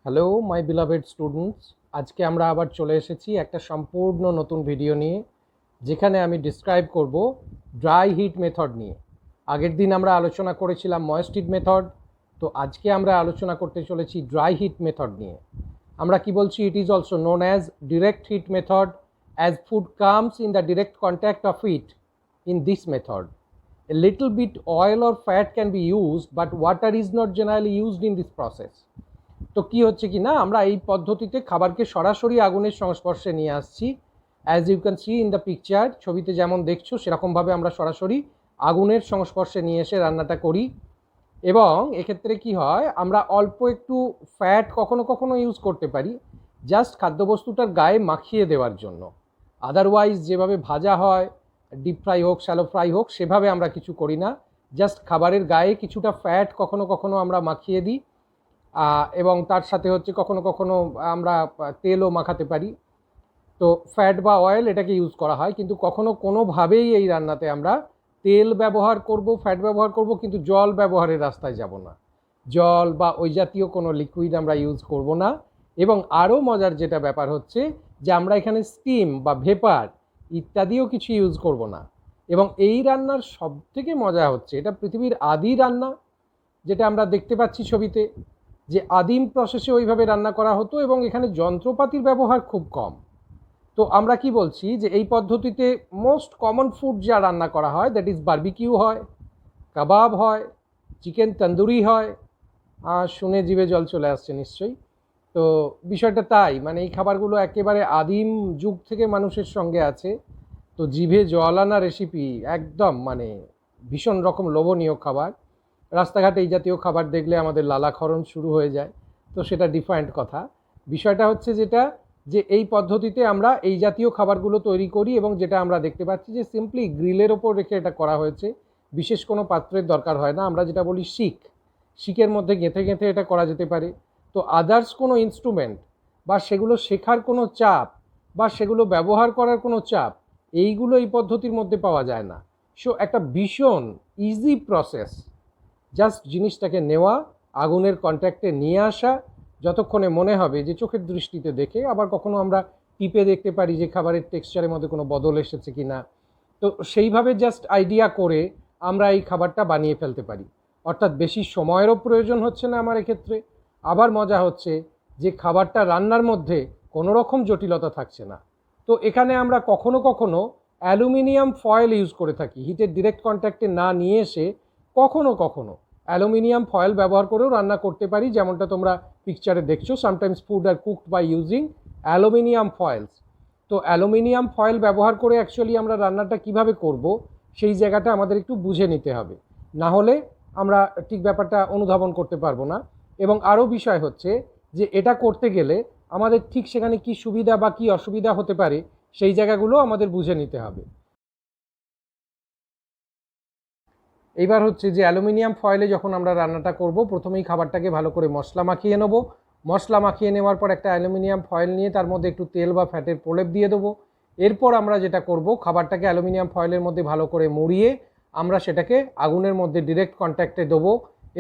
Hello my beloved students, আজকে আমরা আবার চলে এসেছি একটা সম্পূর্ণ নতুন ভিডিও নিয়ে, যেখানে আমি ডিসক্রাইব করব ড্রাই হিট মেথড নিয়ে। আগের দিন আমরা আলোচনা করেছিলাম ময়েস্ট হিট মেথড, তো আজকে আমরা আলোচনা করতে চলেছি ড্রাই হিট মেথড নিয়ে। আমরা কি বলছি? It is also known as direct heat method, as food comes in the direct contact of heat in this method. A little bit oil or fat can be used, but water is not generally used in this process. তো কি হচ্ছে কি না, আমরা এই পদ্ধতিতে খাবারকে সরাসরি আগুনের সংস্পর্শে নিয়ে আসছি। As you can see in the picture, ছবিতে যেমন দেখছো সেরকমভাবে আমরা সরাসরি আগুনের সংস্পর্শে নিয়ে এসে রান্নাটা করি। এবং এক্ষেত্রে কি হয়, আমরা অল্প একটু ফ্যাট কখনো কখনো ইউজ করতে পারি, জাস্ট খাদ্যবস্তুটার গায়ে মাখিয়ে দেওয়ার জন্য। আদারওয়াইজ যেভাবে ভাজা হয়, ডিপ ফ্রাই হোক শ্যালো ফ্রাই হোক, সেভাবে আমরা কিছু করি না। জাস্ট খাবারের গায়ে কিছুটা ফ্যাট কখনো কখনো আমরা মাখিয়ে দিই, এবং তার সাথে হচ্ছে কখনো কখনো আমরা তেলও মাখাতে পারি। তো ফ্যাট বা অয়েল এটাকে ইউজ করা হয়, কিন্তু কখনো কোনোভাবেই এই রান্নাতে আমরা তেল ব্যবহার করব, ফ্যাট ব্যবহার করব, কিন্তু জল ব্যবহারের রাস্তায় যাব না। জল বা ওই জাতীয় কোনো লিকুইড আমরা ইউজ করব না। এবং আরও মজার যেটা ব্যাপার হচ্ছে যে আমরা এখানে স্টিম বা ভেপার ইত্যাদিও কিছু ইউজ করব না। এবং এই রান্নার সবথেকে মজা হচ্ছে, এটা পৃথিবীর আদি রান্না, যেটা আমরা দেখতে পাচ্ছি ছবিতে, যে আদিম প্রসেসে ওইভাবে রান্না করা হতো এবং এখানে যন্ত্রপাতির ব্যবহার খুব কম। তো আমরা কি বলছি যে এই পদ্ধতিতে মোস্ট কমন ফুড যা রান্না করা হয়, দ্যাট ইজ বারবিকিউ হয়, কাবাব হয়, চিকেন তন্দুরি হয়। শুনে জিভে জল চলে আসছে নিশ্চয়ই। তো বিষয়টা তাই, মানে এই খাবারগুলো একেবারে আদিম যুগ থেকে মানুষের সঙ্গে আছে। তো জিভে জল আনা রেসিপি, একদম মানে ভীষণ রকম লোভনীয় খাবার। রাস্তাঘাটে এই জাতীয় খাবার দেখলে আমাদের লালাক্ষরণ শুরু হয়ে যায়। তো সেটা ডিফারেন্ট কথা। বিষয়টা হচ্ছে যেটা, যে এই পদ্ধতিতে আমরা এই জাতীয় খাবারগুলো তৈরি করি, এবং যেটা আমরা দেখতে পাচ্ছি যে সিম্পলি গ্রিলের ওপর রেখে এটা করা হয়েছে, বিশেষ কোনো পাত্রের দরকার হয় না। আমরা যেটা বলি শিকের মধ্যে গেঁথে গেঁথে এটা করা যেতে পারে। তো আদার্স কোনো ইনস্ট্রুমেন্ট বা সেগুলো শেখার কোনো চাপ বা সেগুলো ব্যবহার করার কোনো চাপ, এইগুলো এই পদ্ধতির মধ্যে পাওয়া যায় না। সো একটা ভীষণ ইজি প্রসেস, জাস্ট জিনিসটাকে নেওয়া, আগুনের কন্ট্যাক্টে নিয়ে আসা, যতক্ষণে মনে হবে যে চোখের দৃষ্টিতে দেখে, আবার কখনো আমরা টিপে দেখতে পারি যে খাবারের টেক্সচারের মধ্যে কোনো বদল এসেছে কি না। তো সেইভাবে জাস্ট আইডিয়া করে আমরা এই খাবারটা বানিয়ে ফেলতে পারি। অর্থাৎ বেশি সময়েরও প্রয়োজন হচ্ছে না আমার এক্ষেত্রে। আবার মজা হচ্ছে যে খাবারটা রান্নার মধ্যে কোনো রকম জটিলতা থাকছে না। তো এখানে আমরা কখনো কখনো অ্যালুমিনিয়াম ফয়েল ইউজ করে থাকি, হিটের ডিরেক্ট কন্ট্যাক্টে না নিয়ে এসে কখনো কখনো অ্যালুমিনিয়াম ফয়েল ব্যবহার করেও রান্না করতে পারি, যেমনটা তোমরা পিকচারে দেখছো। Sometimes food are cooked by using aluminium foils. তো অ্যালুমিনিয়াম ফয়েল ব্যবহার করে অ্যাকচুয়ালি আমরা রান্নাটা কিভাবে করব, সেই জায়গাটা আমাদের একটু বুঝে নিতে হবে, না হলে আমরা ঠিক ব্যাপারটা অনুধাবন করতে পারবো না। এবং আরও বিষয় হচ্ছে যে এটা করতে গেলে আমাদের ঠিক সেখানে কি সুবিধা বা কি অসুবিধা হতে পারে, সেই জায়গাগুলো আমাদের বুঝে নিতে হবে। এইবার হচ্ছে যে অ্যালুমিনিয়াম ফয়েলে যখন আমরা রান্নাটা করব, প্রথমেই খাবারটাকে ভালো করে মশলা মাখিয়ে নেব। মশলা মাখিয়ে নেওয়ার পর একটা অ্যালুমিনিয়াম ফয়েল নিয়ে তার মধ্যে একটু তেল বা ফ্যাটের প্রলেপ দিয়ে দেবো। এরপর আমরা যেটা করব, খাবারটাকে অ্যালুমিনিয়াম ফয়েলের মধ্যে ভালো করে মুড়িয়ে আমরা সেটাকে আগুনের মধ্যে ডিরেক্ট কন্ট্যাক্টে দেবো,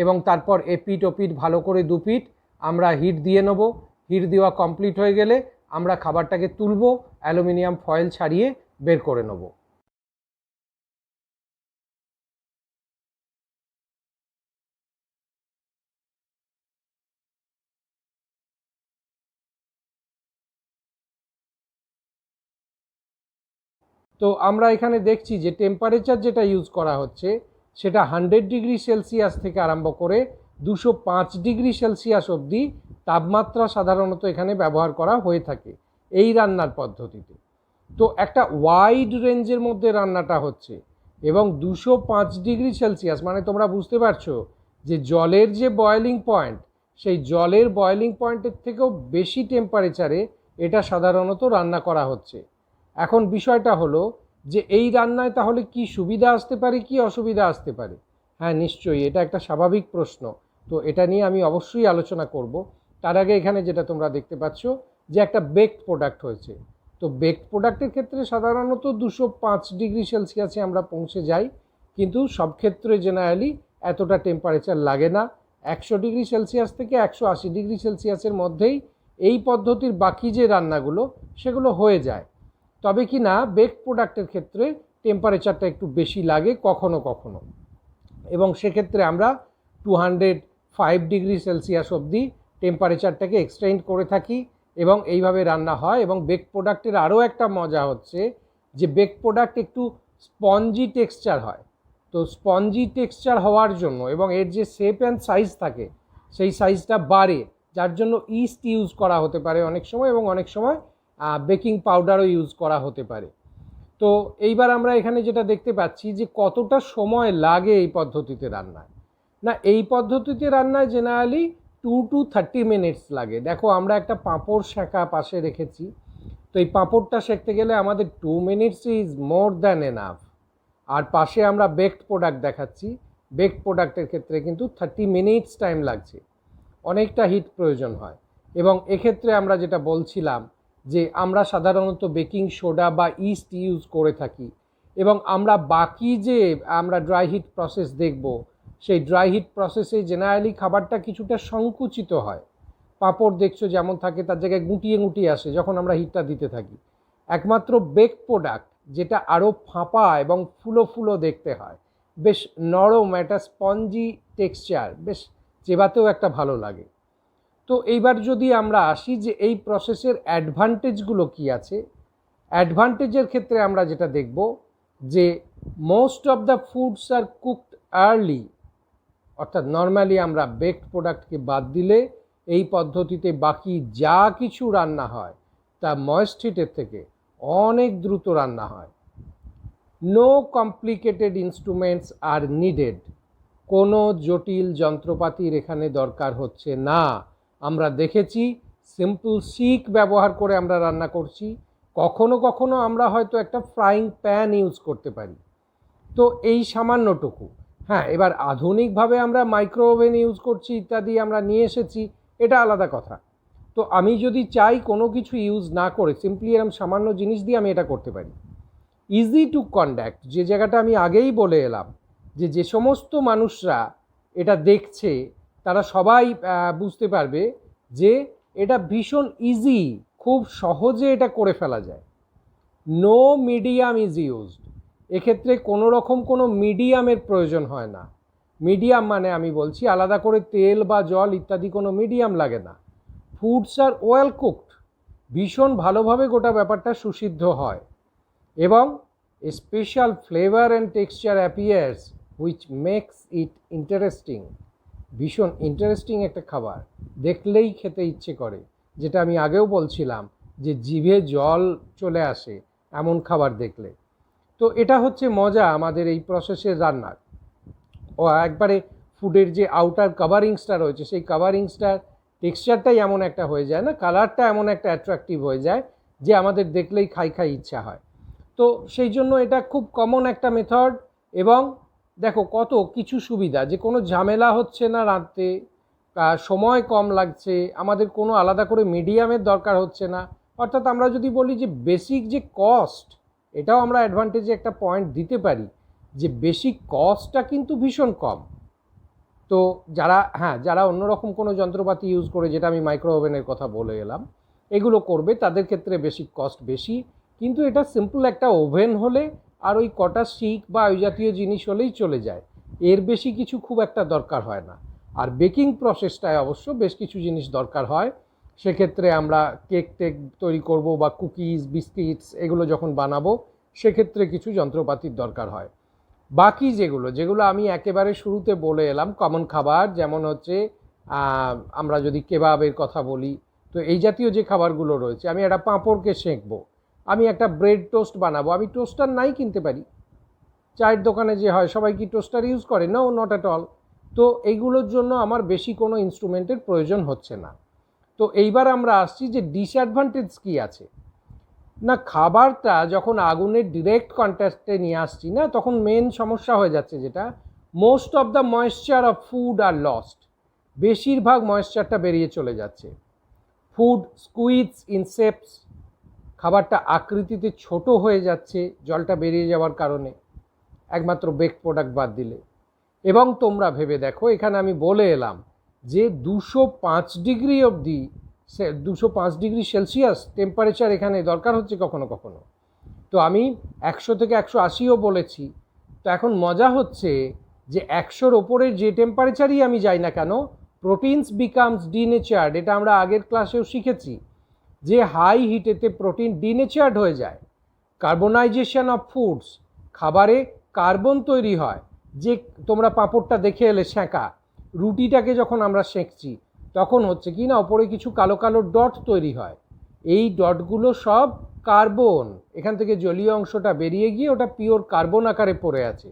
এবং তারপর এপিট ওপিট ভালো করে দুপিট আমরা হিট দিয়ে নেব। হিট দেওয়া কমপ্লিট হয়ে গেলে আমরা খাবারটাকে তুলব, অ্যালুমিনিয়াম ফয়েল ছাড়িয়ে বের করে নেব। তো আমরা এখানে দেখছি যে টেম্পারেচার যেটা ইউজ করা হচ্ছে সেটা 100 ডিগ্রি সেলসিয়াস থেকে আরম্ভ করে 205 ডিগ্রি সেলসিয়াস অবধি তাপমাত্রা সাধারণত এখানে ব্যবহার করা হয়ে থাকে এই রান্নার পদ্ধতিতে। তো একটা ওয়াইড রেঞ্জের মধ্যে রান্নাটা হচ্ছে, এবং 205 ডিগ্রি সেলসিয়াস মানে তোমরা বুঝতে পারছো যে জলের যে বয়েলিং পয়েন্ট, সেই জলের বয়েলিং পয়েন্টের থেকেও বেশি টেম্পারেচারে এটা সাধারণত রান্না করা হচ্ছে। এখন বিষয়টা হলো যে এই রান্নায় তাহলে কি সুবিধা আসতে পারে, কি অসুবিধা আসতে পারে? হ্যাঁ, নিশ্চয়ই, এটা একটা স্বাভাবিক প্রশ্ন। তো এটা নিয়ে আমি অবশ্যই আলোচনা করব। তার আগে এখানে যেটা তোমরা দেখতে পাচ্ছ যে একটা বেকড প্রোডাক্ট হয়েছে। তো বেকড প্রোডাক্টের ক্ষেত্রে সাধারণত 205 ডিগ্রি সেলসিয়াসে আমরা পৌঁছে যাই, কিন্তু সব ক্ষেত্রে জেনারেলি এতটা টেম্পারেচার লাগে না। 100 ডিগ্রি সেলসিয়াস থেকে 180 ডিগ্রি সেলসিয়াসের মধ্যেই এই পদ্ধতির বাকি যে রান্নাগুলো সেগুলো হয়ে যায়। তবে কি না বেকড প্রোডাক্টের ক্ষেত্রে টেম্পারেচারটা একটু বেশি লাগে কখনো কখনো, এবং সেক্ষেত্রে আমরা 205 ডিগ্রি সেলসিয়াস অবধি টেম্পারেচারটাকে এক্সটেন্ড করে থাকি এবং এইভাবে রান্না হয়। এবং বেকড প্রোডাক্টের আরও একটা মজা হচ্ছে যে বেকড প্রোডাক্ট একটু স্পঞ্জি টেক্সচার হয়। তো স্পঞ্জি টেক্সচার হওয়ার জন্য এবং এর যে শেপ অ্যান্ড সাইজ থাকে সেই সাইজটা বাড়ে, যার জন্য ইস্ট ইউজ করা হতে পারে অনেক সময়, এবং অনেক সময় বেকিং পাউডারও ইউজ করা হতে পারে। তো এইবার আমরা এখানে যেটা দেখতে পাচ্ছি যে কতটা সময় লাগে এই পদ্ধতিতে রান্নায়। না, এই পদ্ধতিতে রান্নায় জেনারেলি 2 to 30 মিনিটস লাগে। দেখো আমরা একটা পাঁপড় শেখা পাশে রেখেছি, তো এই পাঁপড়টা শেখতে গেলে আমাদের 2 minutes is more than enough. আর পাশে আমরা বেকড প্রোডাক্ট দেখাচ্ছি, বেকড প্রোডাক্টের ক্ষেত্রে কিন্তু 30 মিনিটস টাইম লাগছে, অনেকটা হিট প্রয়োজন হয়। এবং এক্ষেত্রে আমরা যেটা বলছিলাম যে আমরা সাধারণত বেকিং সোডা বা ইস্ট ইউজ করে থাকি, এবং আমরা বাকি যে আমরা ড্রাই হিট প্রসেস দেখব সেই ড্রাই হিট প্রসেসে জেনারেলি খাবারটা কিছুটা সংকুচিত হয়। পাঁপড় দেখছো যেমন থাকে তার জায়গায় গুটিয়ে গুটিয়ে আসে যখন আমরা হিটটা দিতে থাকি। একমাত্র বেকড প্রোডাক্ট যেটা আরও ফাঁপা এবং ফুলো ফুলো দেখতে হয়, বেশ নরম, একটা স্পঞ্জি টেক্সচার, বেশ চেবাতেও একটা ভালো লাগে। তো এইবার যদি আমরা আসি যে এই প্রসেসের অ্যাডভান্টেজগুলো কী আছে, অ্যাডভান্টেজের ক্ষেত্রে আমরা যেটা দেখব যে most of the foods are cooked early, অর্থাৎ নর্মালি আমরা বেকড প্রোডাক্টকে বাদ দিলে এই পদ্ধতিতে বাকি যা কিছু রান্না হয় তা ময়েস্ট হিটের থেকে অনেক দ্রুত রান্না হয়। No complicated instruments are needed, কোনো জটিল যন্ত্রপাতির এখানে দরকার হচ্ছে না। আমরা দেখেছি সিম্পল শিক ব্যবহার করে আমরা রান্না করছি, কখনো কখনো আমরা হয়তো একটা ফ্রাইং প্যান ইউজ করতে পারি, তো এই সামান্যটুকু। হ্যাঁ, এবার আধুনিকভাবে আমরা মাইক্রো ওভেন ইউজ করছি ইত্যাদি আমরা নিয়ে এসেছি, এটা আলাদা কথা। তো আমি যদি চাই কোনো কিছু ইউজ না করে সিম্পলি এরকম সামান্য জিনিস দিয়ে আমি এটা করতে পারি। ইজি টু কন্ডাক্ট, যে জায়গাটা আমি আগেই বলে এলাম যে যে সমস্ত মানুষরা এটা দেখছে তারা সবাই বুঝতে পারবে যে এটা ভীষণ ইজি, খুব সহজে এটা করে ফেলা যায়। নো মিডিয়াম ইজ ইউজড, এক্ষেত্রে কোনো রকম কোনো মিডিয়ামের প্রয়োজন হয় না। মিডিয়াম মানে আমি বলছি আলাদা করে তেল বা জল ইত্যাদি কোনো মিডিয়াম লাগে না। ফুডস আর ওয়েল কুকড, ভীষণ ভালোভাবে গোটা ব্যাপারটা সুসিদ্ধ হয়, এবং special flavour and texture appears which makes it interesting. ভীষণ ইন্টারেস্টিং একটা খাবার, দেখলেই খেতে ইচ্ছে করে, যেটা আমি আগেও বলছিলাম যে জিভে জল চলে আসে এমন খাবার দেখলে। তো এটা হচ্ছে মজা আমাদের এই প্রসেসের রান্নার। ও একবারে ফুডের যে আউটার কাভারিংসটা রয়েছে সেই কাভারিংসটার টেক্সচারটাই এমন একটা হয়ে যায়, না কালারটা এমন একটা অ্যাট্রাকটিভ হয়ে যায় যে আমাদের দেখলেই খাই খাই ইচ্ছা হয়। তো সেই জন্য এটা খুব কমন একটা মেথড, এবং দেখো কত কিছু সুবিধা, যে কোনো ঝামেলা হচ্ছে না রাঁধতে, সময় কম লাগছে, আমাদের কোনো আলাদা করে মিডিয়ামের দরকার হচ্ছে না। অর্থাৎ আমরা যদি বলি যে বেসিক যে কস্ট, এটাও আমরা অ্যাডভান্টেজে একটা পয়েন্ট দিতে পারি যে বেসিক কস্টটা কিন্তু ভীষণ কম। তো যারা অন্যরকম কোনো যন্ত্রপাতি ইউজ করে, যেটা আমি মাইক্রো ওভেনের কথা বলে এলাম, এগুলো করবে তাদের ক্ষেত্রে বেসিক কস্ট বেশি, কিন্তু এটা সিম্পল একটা ওভেন হলে আর ওই কটা শিক বা ওই জাতীয় জিনিস হলেই চলে যায়, এর বেশি কিছু খুব একটা দরকার হয় না। আর বেকিং প্রসেসটায় অবশ্য বেশ কিছু জিনিস দরকার হয়, সেক্ষেত্রে আমরা কেক টেক তৈরি করব বা কুকিজ বিস্কিটস এগুলো যখন বানাবো সেক্ষেত্রে কিছু যন্ত্রপাতির দরকার হয়। বাকি যেগুলো আমি একেবারে শুরুতে বলে এলাম কমন খাবার, যেমন হচ্ছে আমরা যদি কেবাবের কথা বলি, তো এই জাতীয় যে খাবারগুলো রয়েছে, আমি একটা পাঁপড়কে সেঁকবো, আমি একটা ব্রেড টোস্ট বানাবো, আমি টোস্টার নাই কিনতে পারি। চায়ের দোকানে যে হয় সবাই কি টোস্টার ইউজ করে? No, not at all. তো এইগুলোর জন্য আমার বেশি কোনো ইনস্ট্রুমেন্টের প্রয়োজন হচ্ছে না। তো এইবার আমরা আসছি যে ডিসঅ্যাডভান্টেজ কী আছে। না, খাবারটা যখন আগুনের ডিরেক্ট কন্ট্যাক্টে নিয়ে আসছি না, তখন মেন সমস্যা হয়ে যাচ্ছে যেটা, most of the moisture of food R lost, বেশিরভাগ ময়েশ্চারটা বেরিয়ে চলে যাচ্ছে। ফুড স্কুইজ ইন শেপস, খাবারটা আকৃতিতে ছোট হয়ে যাচ্ছে জলটা বেরিয়ে যাওয়ার কারণে, একমাত্র বেকড প্রোডাক্ট বাদ দিলে। এবং তোমরা ভেবে দেখো, এখানে আমি বলে এলাম যে 205 ডিগ্রি অবধি 205 ডিগ্রি সেলসিয়াস টেম্পারেচার এখানে দরকার হচ্ছে কখনো কখনো। তো আমি 100 থেকে 180ও বলেছি। তো এখন মজা হচ্ছে যে 100-র ওপরের যে টেম্পারেচারই আমি যাই না কেন, প্রোটিনস বিকামস ডিনেচার্ড। এটা আমরা আগের ক্লাসেও শিখেছি যে হাই হিটেতে প্রোটিন ডিনেচার্ড হয়ে যায়। কার্বনাইজেশন অফ ফুডস, খাবারে কার্বন তৈরি হয়। যে তোমরা পাঁপড়টা দেখে এলে সেঁকা, রুটিটাকে যখন আমরা সেঁকছি তখন হচ্ছে কি না, ওপরে কিছু কালো কালো ডট তৈরি হয়। এই ডটগুলো সব কার্বন। এখান থেকে জলীয় অংশটা বেরিয়ে গিয়ে ওটা পিওর কার্বন আকারে পড়ে আছে।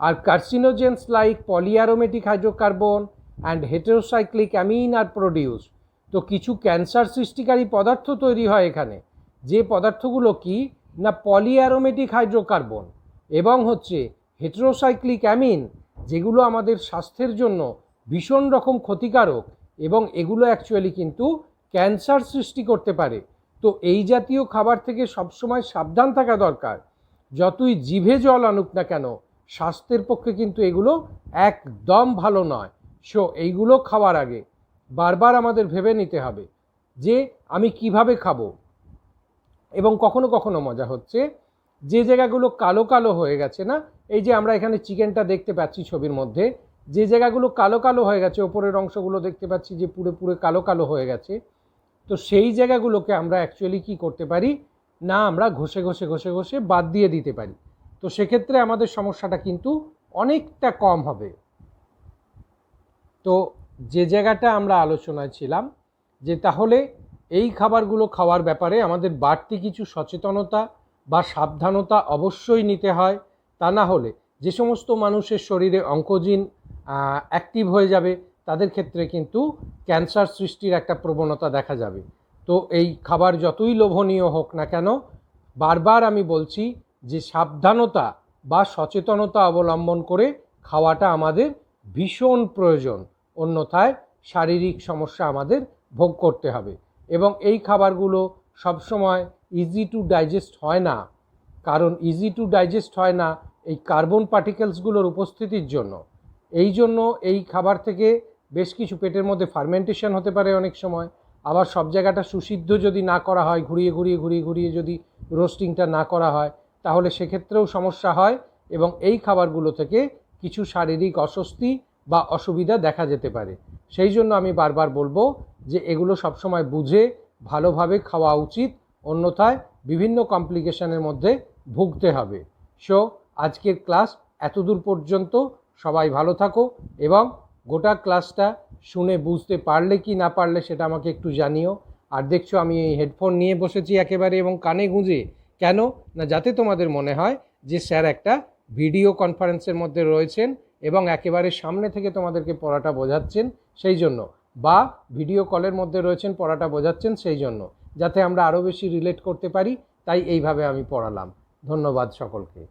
আর carcinogens like polyaromatic hydrocarbon and heterocyclic amine are produce. তো কিছু ক্যান্সার সৃষ্টিকারী পদার্থ তৈরি হয় এখানে, যে পদার্থগুলো কি না পলিঅ্যারোমেটিক হাইড্রোকার্বন এবং হচ্ছে হেটেরোসাইক্লিক অ্যামিন, যেগুলো আমাদের স্বাস্থ্যের জন্য ভীষণ রকম ক্ষতিকারক এবং এগুলো অ্যাকচুয়ালি কিন্তু ক্যান্সার সৃষ্টি করতে পারে। তো এই জাতীয় খাবার থেকে সবসময় সাবধান থাকা দরকার। যতই জিভে জল আনুক না কেন, স্বাস্থ্যের পক্ষে কিন্তু এগুলো একদম ভালো নয়। সো এইগুলো খাওয়ার আগে বারবার আমাদের ভেবে নিতে হবে যে আমি কিভাবে খাবো। এবং কখনো কখনো মজা হচ্ছে যে জায়গাগুলো কালো কালো হয়ে গেছে না, এই যে আমরা এখানে চিকেনটা দেখতে পাচ্ছি ছবির মধ্যে, যে জায়গাগুলো কালো কালো হয়ে গেছে, ওপরের অংশগুলো দেখতে পাচ্ছি যে পুরো পুরো কালো কালো হয়ে গেছে। তো সেই জায়গাগুলোকে আমরা অ্যাকচুয়ালি কি করতে পারি না, আমরা ঘষে ঘষে ঘষে ঘষে বাদ দিয়ে দিতে পারি। তো সেক্ষেত্রে আমাদের সমস্যাটা কিন্তু অনেকটা কম হবে। তো যে জায়গাটা আমরা আলোচনায় ছিলাম যে তাহলে এই খাবারগুলো খাওয়ার ব্যাপারে আমাদের বাড়তি কিছু সচেতনতা বা সাবধানতা অবশ্যই নিতে হয়। তা না হলে যে সমস্ত মানুষের শরীরে অঙ্কোজিন অ্যাক্টিভ হয়ে যাবে তাদের ক্ষেত্রে কিন্তু ক্যান্সার সৃষ্টির একটা প্রবণতা দেখা যাবে। তো এই খাবার যতই লোভনীয় হোক না কেন, বারবার আমি বলছি যে সাবধানতা বা সচেতনতা অবলম্বন করে খাওয়াটা আমাদের ভীষণ প্রয়োজন, অন্যথায় শারীরিক সমস্যা আমাদের ভোগ করতে হবে। এবং এই খাবারগুলো সবসময় ইজি টু ডাইজেস্ট হয় না। কারণ ইজি টু ডাইজেস্ট হয় না এই কার্বন পার্টিকেলসগুলোর উপস্থিতির জন্য। এই জন্য এই খাবার থেকে বেশ কিছু পেটের মধ্যে ফার্মেন্টেশন হতে পারে অনেক সময়। আবার সব জায়গাটা সুসিদ্ধ যদি না করা হয়, ঘুরিয়ে ঘুরিয়ে ঘুরিয়ে ঘুরিয়ে যদি রোস্টিংটা না করা হয়, তাহলে সেক্ষেত্রেও সমস্যা হয় এবং এই খাবারগুলো থেকে কিছু শারীরিক অস্বস্তি বা অসুবিধা দেখা যেতে পারে। সেই জন্য আমি বারবার বলবো যে এগুলো সবসময় বুঝে ভালোভাবে খাওয়া উচিত, অন্যথায় বিভিন্ন কমপ্লিকেশনের মধ্যে ভুগতে হবে। সো আজকের ক্লাস এতদূর পর্যন্ত। সবাই ভালো থাকো এবং গোটা ক্লাসটা শুনে বুঝতে পারলে কি না পারলে সেটা আমাকে একটু জানিও। আর দেখছো আমি এই হেডফোন নিয়ে বসেছি একেবারে এবং কানে গুঁজে, কেন না যাতে তোমাদের মনে হয় যে স্যার একটা ভিডিও কনফারেন্সের মধ্যে রয়েছেন এবং একেবারে সামনে থেকে তোমাদেরকে পড়াটা বোঝাচ্ছেন সেই জন্য, বা ভিডিও কলের মধ্যে রয়েছেন পড়াটা বোঝাচ্ছেন সেই জন্য, যাতে আমরা আরও বেশি রিলেট করতে পারি। তাই এইভাবে আমি পড়ালাম। ধন্যবাদ সকলকে।